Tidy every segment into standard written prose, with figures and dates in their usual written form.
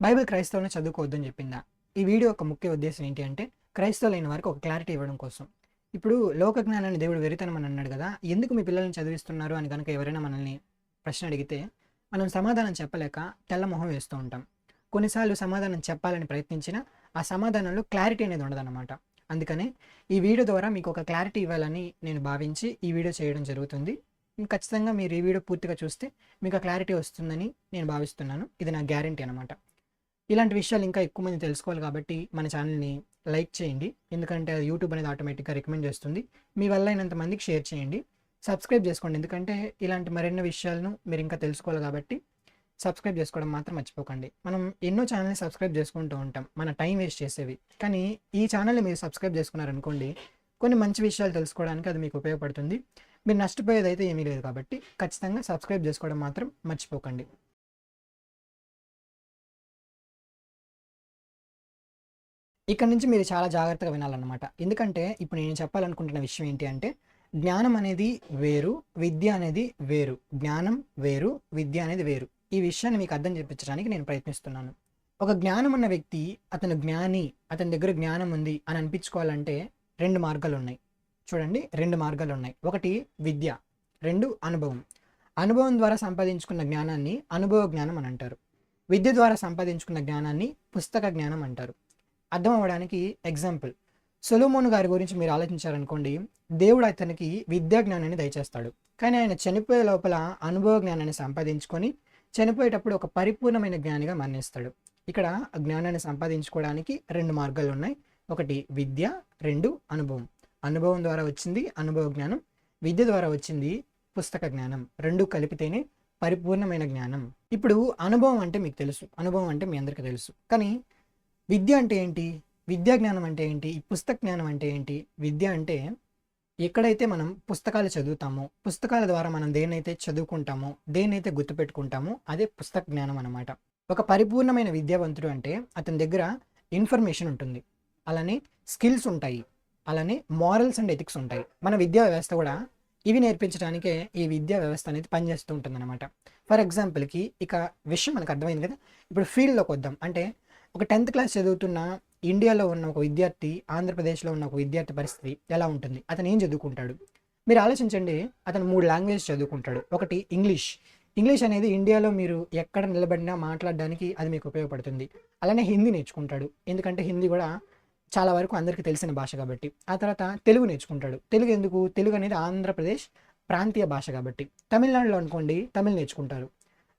Bible క్రైస్తవులను చదువుకోవద్దని చెప్పిందా? ఈ వీడియో యొక్క ముఖ్య ఉద్దేశ్యం ఏంటి అంటే, క్రైస్తవులైన వారికి ఒక క్లారిటీ ఇవ్వడం కోసం. ఇప్పుడు లోక జ్ఞానాన్ని దేవుడు వెరితనం అని అన్నాడు కదా! ఎందుకు మీ పిల్లల్ని చదివిస్తున్నారు అని గనుక ఎవరైనా మనల్ని ప్రశ్న అడిగితే, మనం సమాధానం చెప్పలేక తెల్ల మొహం వేస్తూ ఉంటాం. కొన్నిసార్లు సమాధానం చెప్పాలని ప్రయత్నించినా, ఆ సమాధానంలో క్లారిటీ అనేది ఉండదన్నమాట. అందుకనే ఈ వీడియో ద్వారా మీకు ఒక క్లారిటీ ఇవ్వాలని నేను భావించి ఈ వీడియో చేయడం జరుగుతుంది. ఖచ్చితంగా మీరు ఈ వీడియో పూర్తిగా చూస్తే మీకు ఆ క్లారిటీ వస్తుందని నేను భావిస్తున్నాను. ఇది నా గ్యారంటీ అనమాట. ఇలాంటి విషయాలు ఇంకా ఎక్కువ మంది తెలుసుకోవాలి కాబట్టి మన ఛానల్‌ని లైక్ చేయండి. ఎందుకంటే అది యూట్యూబ్ అనేది ఆటోమేటిక్‌గా రికమెండ్ చేస్తుంది. మీ వల్ల అయినంత మందికి షేర్ చేయండి. సబ్స్క్రైబ్ చేసుకోండి. ఎందుకంటే ఇలాంటి మరెన్నో విషయాలను మీరు ఇంకా తెలుసుకోవాలి కాబట్టి సబ్స్క్రైబ్ చేసుకోవడం మాత్రం మర్చిపోకండి. మనం ఎన్నో ఛానల్‌ని సబ్స్క్రైబ్ చేసుకుంటూ ఉంటాం. మన టైం వేస్ట్ చేసేవి. కానీ ఈ ఛానల్‌ని మీరు సబ్స్క్రైబ్ చేసుకున్నారనుకోండి, కొన్ని మంచి విషయాలు తెలుసుకోవడానికి అది మీకు ఉపయోగపడుతుంది. మీరు నష్టపోయేదైతే ఏమీ లేదు కాబట్టి ఖచ్చితంగా సబ్స్క్రైబ్ చేసుకోవడం మాత్రం మర్చిపోకండి. ఇక్కడ నుంచి మీరు చాలా జాగ్రత్తగా వినాలన్నమాట. ఎందుకంటే ఇప్పుడు నేను చెప్పాలనుకుంటున్న విషయం ఏంటి అంటే, జ్ఞానం అనేది వేరు, విద్య అనేది వేరు. జ్ఞానం వేరు, విద్య అనేది వేరు. ఈ విషయాన్ని మీకు అర్థం చేపించడానికి నేను ప్రయత్నిస్తున్నాను. ఒక జ్ఞానం ఉన్న వ్యక్తి అతను జ్ఞాని, అతని దగ్గర జ్ఞానం ఉంది అని అనిపించుకోవాలంటే 2 మార్గాలున్నాయి. చూడండి 2 మార్గాలున్నాయి. ఒకటి విద్య, 2 అనుభవం. అనుభవం ద్వారా సంపాదించుకున్న జ్ఞానాన్ని అనుభవ జ్ఞానం అని అంటారు. విద్య ద్వారా సంపాదించుకున్న జ్ఞానాన్ని పుస్తక జ్ఞానం అంటారు. అర్థం అవ్వడానికి ఎగ్జాంపుల్, సొలొమోను గారి గురించి మీరు ఆలోచించారనుకోండి, దేవుడు అతనికి విద్యా జ్ఞానాన్ని దయచేస్తాడు. కానీ ఆయన చనిపోయే లోపల అనుభవ జ్ఞానాన్ని సంపాదించుకొని చనిపోయేటప్పుడు ఒక పరిపూర్ణమైన జ్ఞానిగా మరణిస్తాడు. ఇక్కడ జ్ఞానాన్ని సంపాదించుకోవడానికి 2 మార్గాలు ఉన్నాయి. ఒకటి విద్య, 2 అనుభవం. అనుభవం ద్వారా వచ్చింది అనుభవ జ్ఞానం, విద్య ద్వారా వచ్చింది పుస్తక జ్ఞానం. 2 కలిపితేనే పరిపూర్ణమైన జ్ఞానం. ఇప్పుడు అనుభవం అంటే మీకు తెలుసు, అనుభవం అంటే మీ అందరికీ తెలుసు. కానీ విద్య అంటే ఏంటి? విద్యా జ్ఞానం అంటే ఏంటి? ఈ పుస్తక జ్ఞానం అంటే ఏంటి? విద్య అంటే ఎక్కడైతే మనం పుస్తకాలు చదువుతామో, పుస్తకాల ద్వారా మనం దేన్నైతే చదువుకుంటామో, దేన్నైతే గుర్తుపెట్టుకుంటామో అదే పుస్తక జ్ఞానం అనమాట. ఒక పరిపూర్ణమైన విద్యావంతుడు అంటే అతని దగ్గర ఇన్ఫర్మేషన్ ఉంటుంది, అలానే స్కిల్స్ ఉంటాయి, అలానే మారల్స్ అండ్ ఎథిక్స్ ఉంటాయి. మన విద్యా వ్యవస్థ కూడా ఇవి నేర్పించడానికే ఈ విద్యా వ్యవస్థ అనేది పనిచేస్తూ ఉంటుందన్నమాట. ఫర్ ఎగ్జాంపుల్కి ఇక విషయం మనకు అర్థమైంది కదా. ఇప్పుడు ఫీల్డ్లోకి వద్దాం. అంటే ఒక 10th క్లాస్ చదువుతున్న ఇండియాలో ఉన్న ఒక విద్యార్థి, ఆంధ్రప్రదేశ్లో ఉన్న ఒక విద్యార్థి పరిస్థితి ఎలా ఉంటుంది? అతను ఏం చదువుకుంటాడు? మీరు ఆలోచించండి. అతను 3 లాంగ్వేజ్ చదువుకుంటాడు. ఒకటి ఇంగ్లీష్. ఇంగ్లీష్ అనేది ఇండియాలో మీరు ఎక్కడ నిలబడినా మాట్లాడడానికి అది మీకు ఉపయోగపడుతుంది. అలానే హిందీ నేర్చుకుంటాడు. ఎందుకంటే హిందీ కూడా చాలా వరకు అందరికీ తెలిసిన భాష కాబట్టి. ఆ తర్వాత తెలుగు నేర్చుకుంటాడు. తెలుగు ఎందుకు? తెలుగు అనేది ఆంధ్రప్రదేశ్ ప్రాంతీయ భాష కాబట్టి. తమిళనాడులో అనుకోండి తమిళ్ నేర్చుకుంటారు.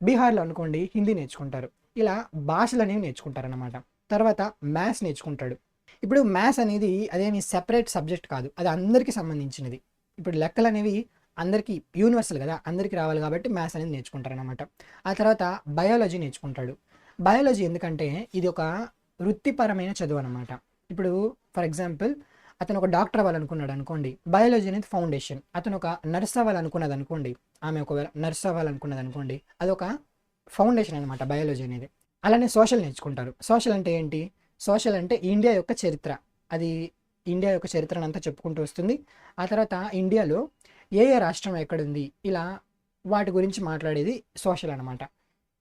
బీహార్లో అనుకోండి హిందీ నేర్చుకుంటారు. ఇలా భాషలు అనేవి నేర్చుకుంటారన్నమాట. తర్వాత మ్యాథ్స్ నేర్చుకుంటాడు. ఇప్పుడు మ్యాథ్స్ అనేది అదేమి సెపరేట్ సబ్జెక్ట్ కాదు, అది అందరికీ సంబంధించినది. ఇప్పుడు లెక్కలు అనేవి అందరికీ యూనివర్సల్ కదా, అందరికీ రావాలి కాబట్టి మ్యాథ్స్ అనేది నేర్చుకుంటారనమాట. ఆ తర్వాత బయాలజీ నేర్చుకుంటాడు. బయాలజీ ఎందుకంటే ఇది ఒక వృత్తిపరమైన చదువు అనమాట. ఇప్పుడు ఫర్ ఎగ్జాంపుల్ అతను ఒక డాక్టర్ అవ్వాలనుకున్నాడు అనుకోండి, బయాలజీ అనేది ఫౌండేషన్. అతను ఒక నర్స్ అవ్వాలనుకున్నది అనుకోండి, ఆమె ఒకవేళ నర్స్ అవ్వాలనుకున్నది అనుకోండి, అదొక ఫౌండేషన్ అనమాట బయాలజీ అనేది. అలానే సోషల్ నేర్చుకుంటారు. సోషల్ అంటే ఏంటి? సోషల్ అంటే ఇండియా యొక్క చరిత్ర. అది ఇండియా యొక్క చరిత్రను అంతా చెప్పుకుంటూ వస్తుంది. ఆ తర్వాత ఇండియాలో ఏ ఏ రాష్ట్రం ఎక్కడుంది, ఇలా వాటి గురించి మాట్లాడేది సోషల్ అనమాట.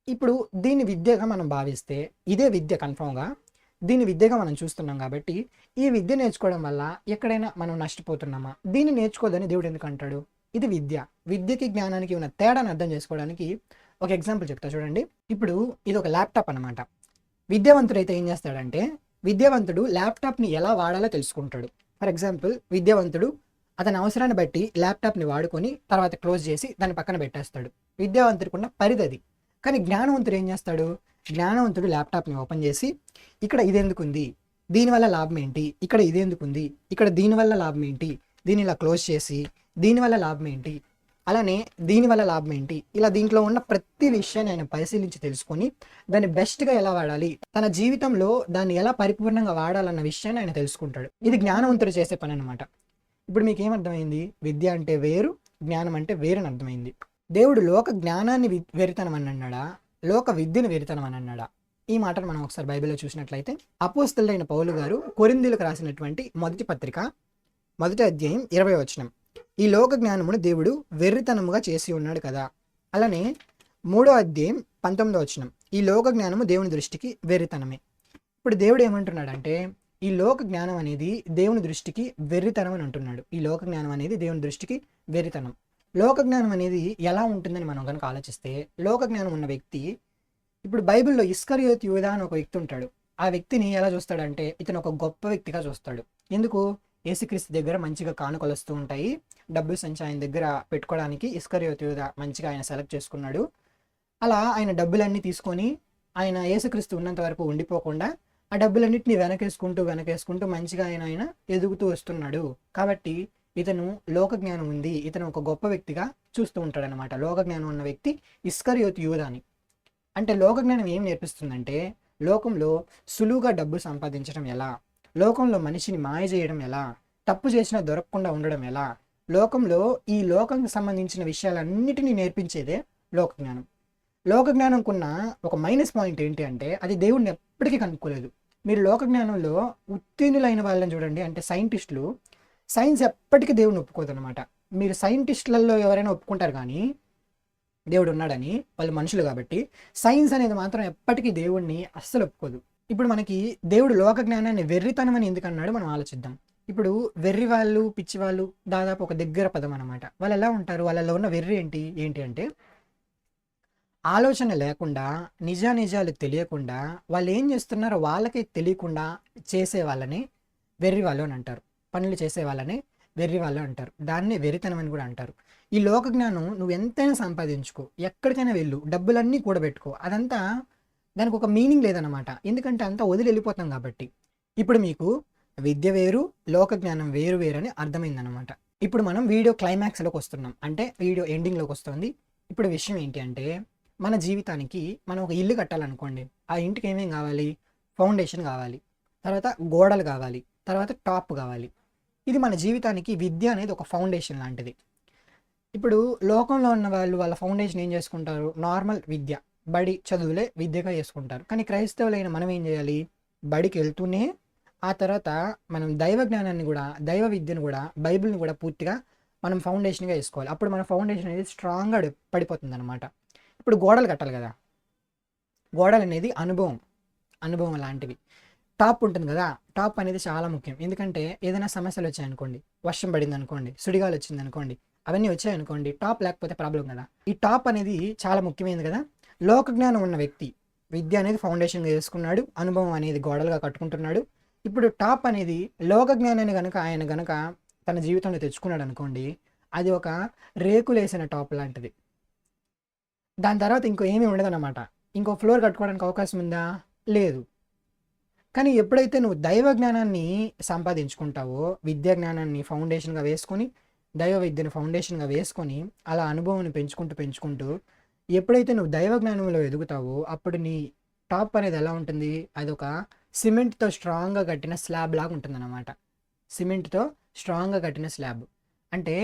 ఇప్పుడు దీన్ని విద్యగా మనం భావిస్తే ఇదే విద్య కన్ఫామ్గా. దీన్ని విద్యగా మనం చూస్తున్నాం కాబట్టి ఈ విద్య నేర్చుకోవడం వల్ల ఎక్కడైనా మనం నష్టపోతున్నామా? దీన్ని నేర్చుకోదని దేవుడు ఎందుకు అంటాడు? ఇది విద్య. విద్యకి జ్ఞానానికి ఉన్న తేడాను అర్థం చేసుకోవడానికి ఒక ఎగ్జాంపుల్ చెప్తా చూడండి. ఇప్పుడు ఇది ఒక ల్యాప్టాప్ అనమాట. విద్యావంతుడు అయితే ఏం చేస్తాడంటే, విద్యావంతుడు ల్యాప్టాప్ని ఎలా వాడాలో తెలుసుకుంటాడు. ఫర్ ఎగ్జాంపుల్ విద్యావంతుడు అతని అవసరాన్ని బట్టి ల్యాప్టాప్ని వాడుకొని తర్వాత క్లోజ్ చేసి దాన్ని పక్కన పెట్టేస్తాడు. విద్యావంతుడికి ఉన్న పరిధి అది. కానీ జ్ఞానవంతుడు ఏం చేస్తాడు? జ్ఞానవంతుడు ల్యాప్టాప్ని ఓపెన్ చేసి ఇక్కడ ఇదెందుకు ఉంది, దీనివల్ల లాభం ఏంటి, ఇక్కడ ఇదెందుకు ఉంది, ఇక్కడ దీనివల్ల లాభం ఏంటి, దీన్ని ఇలా క్లోజ్ చేసి దీనివల్ల లాభం ఏంటి, అలానే దీనివల్ల లాభం ఏంటి, ఇలా దీంట్లో ఉన్న ప్రతి విషయాన్ని ఆయన పరిశీలించి తెలుసుకొని దాన్ని బెస్ట్గా ఎలా వాడాలి, తన జీవితంలో దాన్ని ఎలా పరిపూర్ణంగా వాడాలన్న విషయాన్ని ఆయన తెలుసుకుంటాడు. ఇది జ్ఞానవంతుడు చేసే పని అనమాట. ఇప్పుడు మీకు ఏమర్థమైంది? విద్య అంటే వేరు, జ్ఞానం అంటే వేరని అర్థమైంది. దేవుడు లోక జ్ఞానాన్ని వెరితనం అని అన్నాడా, లోక విద్యను వెరితనం అని అన్నాడా? ఈ మాటను మనం ఒకసారి బైబిల్లో చూసినట్లయితే, అపోస్తలుడైన పౌలు గారు కొరింథీయులకు రాసినటువంటి మొదటి పత్రిక 1వ అధ్యాయం 20వ వచనం, ఈ లోక జ్ఞానమును దేవుడు వెర్రితనముగా చేసి ఉన్నాడు కదా. అలానే 3వ అధ్యాయం 19వ వచనం, ఈ లోక జ్ఞానము దేవుని దృష్టికి వెర్రితనమే. ఇప్పుడు దేవుడు ఏమంటున్నాడంటే ఈ లోక జ్ఞానం అనేది దేవుని దృష్టికి వెర్రితనం అని అంటున్నాడు. ఈ లోక జ్ఞానం అనేది దేవుని దృష్టికి వెర్రితనం. లోక జ్ఞానం అనేది ఎలా ఉంటుందని మనం కనుక ఆలోచిస్తే, లోక జ్ఞానం ఉన్న వ్యక్తి, ఇప్పుడు బైబిల్‌లో ఇస్కరియోతు యూదా అని ఒక వ్యక్తి ఉంటాడు. ఆ వ్యక్తిని ఎలా చూస్తాడంటే ఇతను ఒక గొప్ప వ్యక్తిగా చూస్తాడు. ఎందుకు? యేసుక్రీస్తు దగ్గర మంచిగా కానుకలొస్తూ ఉంటాయి. డబ్బుల సంచి ఆయన దగ్గర పెట్టుకోవడానికి ఇస్కరియోతు యూదా మంచిగా ఆయన సెలెక్ట్ చేసుకున్నాడు. అలా ఆయన డబ్బులన్నీ తీసుకొని ఆయన యేసుక్రీస్తు ఉన్నంత వరకు ఉండిపోకుండా ఆ డబ్బులన్నిటిని వెనకేసుకుంటూ మంచిగా ఆయన ఎదుగుతూ వస్తున్నాడు. కాబట్టి ఇతను లోక జ్ఞానం ఉంది, ఇతను ఒక గొప్ప వ్యక్తిగా చూస్తూ ఉంటాడనమాట. లోక జ్ఞానం ఉన్న వ్యక్తి ఇస్కరియోతు యూదా అని. అంటే లోక జ్ఞానం ఏం నేర్పిస్తుందంటే, లోకంలో సులువుగా డబ్బు సంపాదించడం ఎలా, లోకంలో మనిషిని మాయ చేయడం ఎలా, తప్పు చేసినా దొరకకుండా ఉండడం ఎలా, లోకంలో ఈ లోకంకి సంబంధించిన విషయాలన్నిటినీ నేర్పించేదే లోక జ్ఞానం. లోక జ్ఞానంకున్న ఒక మైనస్ పాయింట్ ఏంటి అంటే, అది దేవుడిని ఎప్పటికీ కనుక్కోలేదు. మీరు లోక జ్ఞానంలో ఉత్తీర్ణులైన వాళ్ళని చూడండి, అంటే సైంటిస్టులు, సైన్స్ ఎప్పటికీ దేవుడిని ఒప్పుకోదనమాట. మీరు సైంటిస్టులలో ఎవరైనా ఒప్పుకుంటారు కానీ దేవుడు ఉన్నాడని, వాళ్ళు మనుషులు కాబట్టి. సైన్స్ అనేది మాత్రం ఎప్పటికీ దేవుడిని అస్సలు ఒప్పుకోదు. ఇప్పుడు మనకి దేవుడు లోక జ్ఞానాన్ని వెర్రితనం అని ఎందుకు అన్నాడో మనం ఆలోచిద్దాం. ఇప్పుడు వెర్రి వాళ్ళు, పిచ్చి వాళ్ళు దాదాపు ఒక దగ్గర పదం అనమాట. వాళ్ళు ఎలా ఉంటారు? వాళ్ళలో ఉన్న వెర్రి ఏంటి అంటే, ఆలోచన లేకుండా, నిజానిజాలు తెలియకుండా, వాళ్ళు ఏం చేస్తున్నారో వాళ్ళకే తెలియకుండా చేసే వాళ్ళని వెర్రి వాళ్ళు అని అంటారు. పనులు చేసే వాళ్ళని వెర్రి వాళ్ళు అంటారు. దాన్నే వెర్రితనం అని కూడా అంటారు. ఈ లోక జ్ఞానం నువ్వు ఎంతైనా సంపాదించుకో, ఎక్కడికైనా వెళ్ళు, డబ్బులన్నీ కూడబెట్టుకో, అదంతా దానికి ఒక మీనింగ్ లేదనమాట. ఎందుకంటే అంతా వదిలి వెళ్ళిపోతాం కాబట్టి. ఇప్పుడు మీకు విద్య వేరు, లోక జ్ఞానం వేరు వేరని అర్థమైందనమాట. ఇప్పుడు మనం వీడియో క్లైమాక్స్లోకి వస్తున్నాం, అంటే వీడియో ఎండింగ్లోకి వస్తుంది. ఇప్పుడు విషయం ఏంటి అంటే, మన జీవితానికి మనం ఒక ఇల్లు కట్టాలనుకోండి. ఆ ఇంటికి ఏమేం కావాలి? ఫౌండేషన్ కావాలి, తర్వాత గోడలు కావాలి, తర్వాత టాప్ కావాలి. ఇది మన జీవితానికి విద్య అనేది ఒక ఫౌండేషన్ లాంటిది. ఇప్పుడు లోకంలో ఉన్న వాళ్ళు వాళ్ళ ఫౌండేషన్ ఏం చేసుకుంటారు? నార్మల్ విద్య, బడి చదువులే విద్యగా చేసుకుంటారు. కానీ క్రైస్తవులైన మనం ఏం చేయాలి? బడికి వెళ్తూనే ఆ తర్వాత మనం దైవ జ్ఞానాన్ని కూడా, దైవ విద్యను కూడా, బైబిల్ని కూడా పూర్తిగా మనం ఫౌండేషన్గా వేసుకోవాలి. అప్పుడు మన ఫౌండేషన్ అనేది స్ట్రాంగ్గా పడిపోతుంది అనమాట. ఇప్పుడు గోడలు కట్టాలి కదా, గోడలు అనేది అనుభవం లాంటివి. టాప్ ఉంటుంది కదా, టాప్ అనేది చాలా ముఖ్యం. ఎందుకంటే ఏదైనా సమస్యలు వచ్చాయనుకోండి, వర్షం పడింది అనుకోండి, సుడిగాలు వచ్చింది అనుకోండి, అవన్నీ వచ్చాయనుకోండి, టాప్ లేకపోతే ప్రాబ్లం కదా. ఈ టాప్ అనేది చాలా ముఖ్యమైనది కదా. లోక జ్ఞానం ఉన్న వ్యక్తి విద్య అనేది ఫౌండేషన్గా చేసుకున్నాడు, అనుభవం అనేది గోడలుగా కట్టుకుంటున్నాడు. ఇప్పుడు టాప్ అనేది లోక జ్ఞానాన్ని ఆయన గనక తన జీవితంలో తెచ్చుకున్నాడు అనుకోండి, అది ఒక రేకులేసిన టాప్ లాంటిది. దాని తర్వాత ఇంకో ఏమీ ఉండదన్నమాట. ఇంకో ఫ్లోర్ కట్టుకోవడానికి అవకాశం ఉందా? లేదు. కానీ ఎప్పుడైతే నువ్వు దైవ జ్ఞానాన్ని సంపాదించుకుంటావో, విద్యా జ్ఞానాన్ని ఫౌండేషన్గా వేసుకొని, దైవ విద్యను ఫౌండేషన్గా వేసుకొని, అలా అనుభవాన్ని పెంచుకుంటూ ఎప్పుడైతే నువ్వు దైవ జ్ఞానంలో ఎదుగుతావో, అప్పుడు నీ టాప్ అనేది ఎలా ఉంటుంది? అదొక సిమెంట్తో స్ట్రాంగ్గా కట్టిన స్లాబ్ లాగా ఉంటుందన్నమాట. సిమెంట్తో స్ట్రాంగ్గా కట్టిన స్లాబ్. అంటే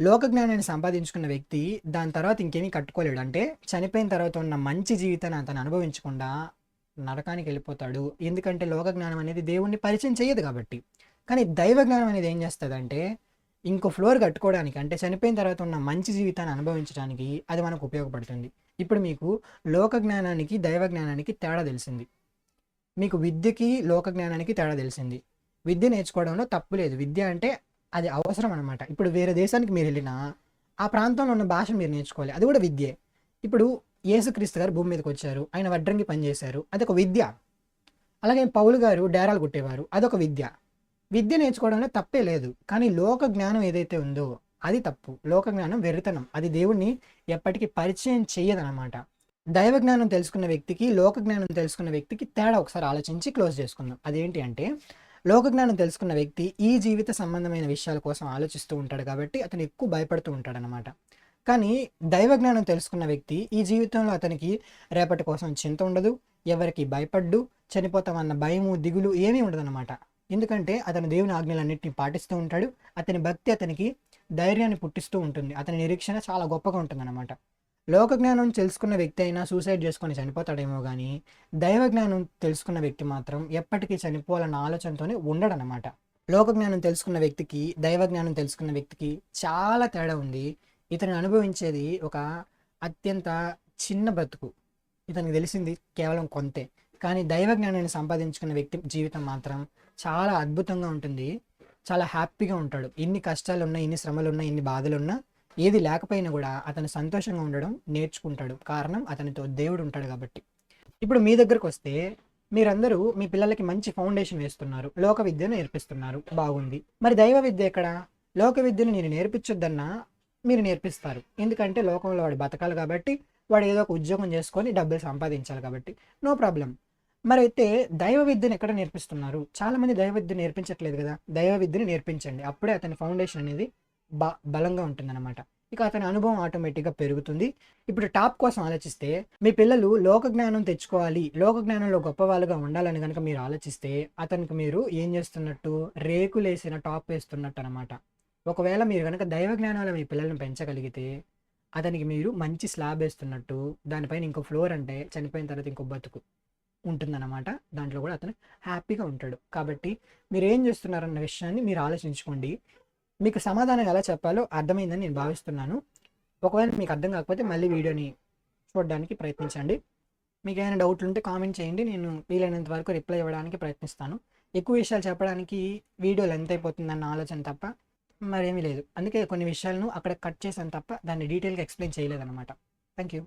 లోక జ్ఞానాన్ని సంపాదించుకున్న వ్యక్తి దాని తర్వాత ఇంకేమీ కట్టుకోలేడు. అంటే చనిపోయిన తర్వాత ఉన్న మంచి జీవితాన్ని అతను అనుభవించకుండా నరకానికి వెళ్ళిపోతాడు. ఎందుకంటే లోక జ్ఞానం అనేది దేవుణ్ణి పరిచయం చేయదు కాబట్టి. కానీ దైవ జ్ఞానం అనేది ఏం చేస్తుందంటే, ఇంకో ఫ్లోర్ కట్టుకోవడానికి, అంటే చనిపోయిన తర్వాత ఉన్న మంచి జీవితాన్ని అనుభవించడానికి అది మనకు ఉపయోగపడుతుంది. ఇప్పుడు మీకు లోక జ్ఞానానికి, దైవ జ్ఞానానికి తేడా తెలిసింది. మీకు విద్యకి, లోక జ్ఞానానికి తేడా తెలిసింది. విద్య నేర్చుకోవడంలో తప్పు లేదు. విద్య అంటే అది అవసరం అనమాట. ఇప్పుడు వేరే దేశానికి మీరు వెళ్ళినా ఆ ప్రాంతంలో ఉన్న భాష మీరు నేర్చుకోవాలి, అది కూడా విద్యే. ఇప్పుడు యేసుక్రీస్తు గారు భూమి మీదకి వచ్చారు, ఆయన వడ్రంగి పనిచేశారు, అదొక విద్య. అలాగే పౌలు గారు డేరాలు కొట్టేవారు, అదొక విద్య. విద్య నేర్చుకోవడంలో తప్పే లేదు. కానీ లోక జ్ఞానం ఏదైతే ఉందో అది తప్పు. లోక జ్ఞానం వెర్రితనం, అది దేవుణ్ణి ఎప్పటికీ పరిచయం చెయ్యదనమాట. దైవ జ్ఞానం తెలుసుకున్న వ్యక్తికి, లోక జ్ఞానం తెలుసుకున్న వ్యక్తికి తేడా ఒకసారి ఆలోచించి క్లోజ్ చేసుకుందాం. అదేంటి అంటే, లోక జ్ఞానం తెలుసుకున్న వ్యక్తి ఈ జీవిత సంబంధమైన విషయాల కోసం ఆలోచిస్తూ ఉంటాడు కాబట్టి అతను ఎక్కువ భయపడుతూ ఉంటాడనమాట. కానీ దైవ జ్ఞానం తెలుసుకున్న వ్యక్తి ఈ జీవితంలో అతనికి రేపటి కోసం చింత ఉండదు, ఎవరికి భయపడ్డు, చనిపోతామన్న భయము, దిగులు ఏమీ ఉండదన్నమాట. ఎందుకంటే అతను దేవుని ఆజ్ఞలన్నింటినీ పాటిస్తూ ఉంటాడు. అతని భక్తి అతనికి ధైర్యాన్ని పుట్టిస్తూ ఉంటుంది. అతని నిరీక్షణ చాలా గొప్పగా ఉంటుందన్నమాట. లోక జ్ఞానం తెలుసుకున్న వ్యక్తి అయినా సూసైడ్ చేసుకొని చనిపోతాడేమో కానీ, దైవ జ్ఞానం తెలుసుకున్న వ్యక్తి మాత్రం ఎప్పటికీ చనిపోవాలన్న ఆలోచనతోనే ఉండడనమాట. లోక జ్ఞానం తెలుసుకున్న వ్యక్తికి, దైవ జ్ఞానం తెలుసుకున్న వ్యక్తికి చాలా తేడా ఉంది. ఇతను అనుభవించేది ఒక అత్యంత చిన్న బ్రతుకు. ఇతనికి తెలిసింది కేవలం కొంతే. కానీ దైవ జ్ఞానాన్ని సంపాదించుకున్న వ్యక్తి జీవితం మాత్రం చాలా అద్భుతంగా ఉంటుంది. చాలా హ్యాపీగా ఉంటాడు. ఎన్ని కష్టాలున్నా, ఎన్ని శ్రమలున్నా, ఎన్ని బాధలున్నా, ఏది లేకపోయినా కూడా అతను సంతోషంగా ఉండడం నేర్చుకుంటాడు. కారణం అతనితో దేవుడు ఉంటాడు కాబట్టి. ఇప్పుడు మీ దగ్గరకొస్తే మీరందరూ మీ పిల్లలకి మంచి ఫౌండేషన్ వేస్తున్నారు. లోక విద్యను నేర్పిస్తున్నారు. బాగుంది. మరి దైవ విద్య ఎక్కడ? లోక విద్యను నేను నేర్పించొద్దన్నా మీరు నేర్పిస్తారు. ఎందుకంటే లోకంలో వాడు బతకాలి కాబట్టి, వాడు ఏదో ఒక ఉద్యోగం చేసుకొని డబ్బులు సంపాదించాలి కాబట్టి. No problem. మరైతే దైవ విద్యను ఎక్కడ నేర్పిస్తున్నారు? చాలామంది దైవ విద్య నేర్పించట్లేదు కదా! దైవ విద్యను నేర్పించండి. అప్పుడే అతని ఫౌండేషన్ అనేది బలంగా ఉంటుందన్నమాట. ఇక అతని అనుభవం ఆటోమేటిక్‌గా పెరుగుతుంది. ఇప్పుడు టాప్ కోసం ఆలోచిస్తే, మీ పిల్లలు లోక జ్ఞానం తెచ్చుకోవాలి, లోక జ్ఞానంలో గొప్పవాళ్ళుగా ఉండాలని గనక మీరు ఆలోచిస్తే, అతనికి మీరు ఏం చేస్తున్నట్టు? రేకులేసిన టాప్ వేస్తున్నట్టనమాట. ఒకవేళ మీరు గనక దైవ జ్ఞానంలో మీ పిల్లల్ని పెంచగలిగితే, అతనికి మీరు మంచి స్లాబ్ వేస్తున్నట్టు. దానిపైన ఇంకో ఫ్లోర్ అంటే చనిపోయిన తర్వాత ఇంకో బతుకు ఉంటుందన్నమాట. దాంట్లో కూడా అతను హ్యాపీగా ఉంటాడు. కాబట్టి మీరేం చేస్తున్నారన్న విషయాన్ని మీరు ఆలోచించుకోండి. మీకు సమాధానం ఎలా చెప్పాలో అర్థమైందని నేను భావిస్తున్నాను. ఒకవేళ మీకు అర్థం కాకపోతే మళ్ళీ వీడియోని చూడడానికి ప్రయత్నించండి. మీకు ఏమైనా డౌట్లు ఉంటే కామెంట్ చేయండి. నేను వీలైనంత వరకు రిప్లై ఇవ్వడానికి ప్రయత్నిస్తాను. ఎక్కువ విషయాలు చెప్పడానికి వీడియో లెంత్ అయిపోతుందన్న ఆలోచన తప్ప మరేమీ లేదు. అందుకే కొన్ని విషయాలను అక్కడ కట్ చేశాను తప్ప దాన్ని డీటెయిల్గా ఎక్స్ప్లెయిన్ చేయలేదన్నమాట. Thank you.